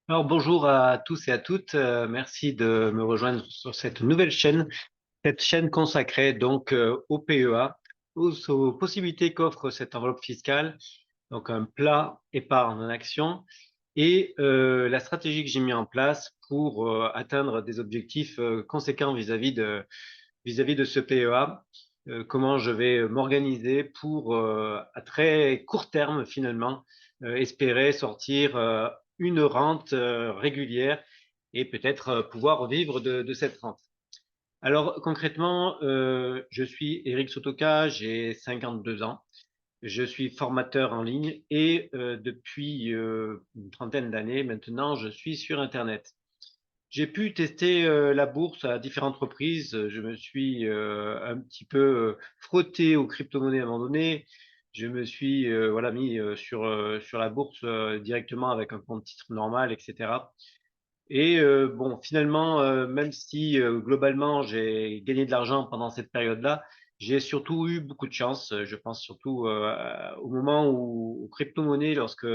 Alors bonjour à tous et à toutes, merci de me rejoindre sur cette nouvelle chaîne, cette chaîne consacrée donc au PEA, aux possibilités qu'offre cette enveloppe fiscale, donc un plat épargne en action et la stratégie que j'ai mis en place pour atteindre des objectifs conséquents vis-à-vis de ce PEA, comment je vais m'organiser pour à très court terme finalement espérer sortir une rente régulière et peut-être pouvoir vivre de cette rente. Alors concrètement, je suis Eric Sotoka, j'ai 52 ans, je suis formateur en ligne et depuis une trentaine d'années maintenant, je suis sur Internet. J'ai pu tester la bourse à différentes reprises. Je me suis un petit peu frotté aux crypto-monnaies à un moment donné. Je me suis voilà, mis sur la bourse directement avec un compte titre normal, etc. Et bon, finalement, même si globalement j'ai gagné de l'argent pendant cette période-là, j'ai surtout eu beaucoup de chance. Je pense surtout au moment où aux crypto-monnaies, lorsque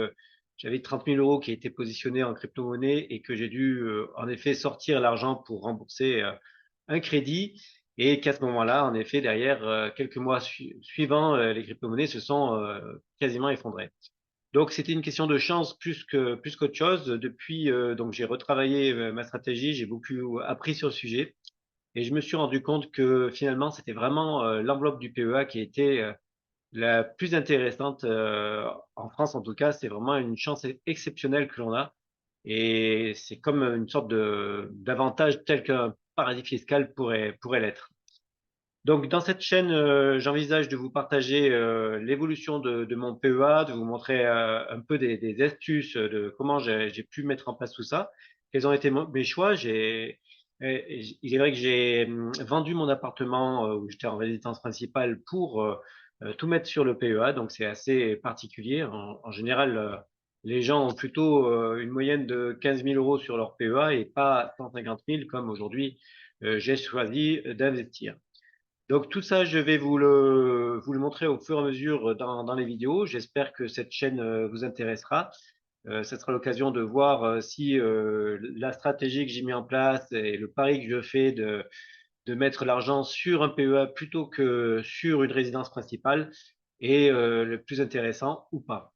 j'avais 30 000 euros qui étaient positionnés en crypto-monnaie et que j'ai dû en effet sortir l'argent pour rembourser un crédit. Et qu'à ce moment-là, en effet, derrière, quelques mois suivants, les crypto-monnaies se sont quasiment effondrées. Donc, c'était une question de chance plus qu'autre chose. Depuis, donc, j'ai retravaillé ma stratégie, j'ai beaucoup appris sur le sujet et je me suis rendu compte que finalement, c'était vraiment l'enveloppe du PEA qui était la plus intéressante en France, en tout cas. C'est vraiment une chance exceptionnelle que l'on a et c'est comme une sorte de d'avantage tel qu'un paradis fiscal pourrait l'être. Donc, dans cette chaîne, j'envisage de vous partager l'évolution de mon PEA, de vous montrer un peu des astuces de comment j'ai pu mettre en place tout ça. Quels ont été mes choix? Il est vrai que j'ai vendu mon appartement où j'étais en résidence principale pour tout mettre sur le PEA, donc c'est assez particulier. En général, les gens ont plutôt une moyenne de 15 000 euros sur leur PEA et pas 150 000 comme aujourd'hui j'ai choisi d'investir. Donc tout ça, je vais vous le montrer au fur et à mesure dans les vidéos. J'espère que cette chaîne vous intéressera. Ce sera l'occasion de voir si la stratégie que j'ai mis en place et le pari que je fais de mettre l'argent sur un PEA plutôt que sur une résidence principale est le plus intéressant ou pas.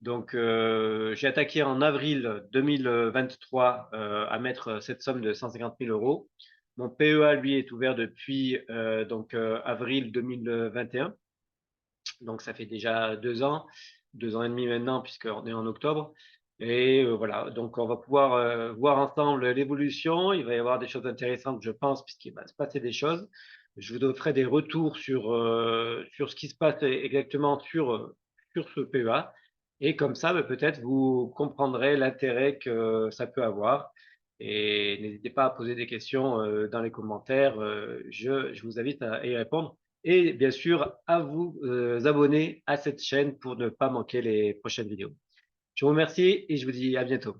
Donc j'ai attaqué en avril 2023 à mettre cette somme de 150 000 euros. Mon PEA, lui, est ouvert depuis avril 2021. Donc, ça fait déjà 2 ans, 2 ans et demi maintenant, puisqu'on est en octobre. Et voilà, donc on va pouvoir voir ensemble l'évolution. Il va y avoir des choses intéressantes, je pense, puisqu'il va se passer des choses. Je vous ferai des retours sur ce qui se passe exactement sur ce PEA. Et comme ça, peut-être vous comprendrez l'intérêt que ça peut avoir. Et n'hésitez pas à poser des questions dans les commentaires. Je vous invite à y répondre et bien sûr à vous abonner à cette chaîne pour ne pas manquer les prochaines vidéos. Je vous remercie et je vous dis à bientôt.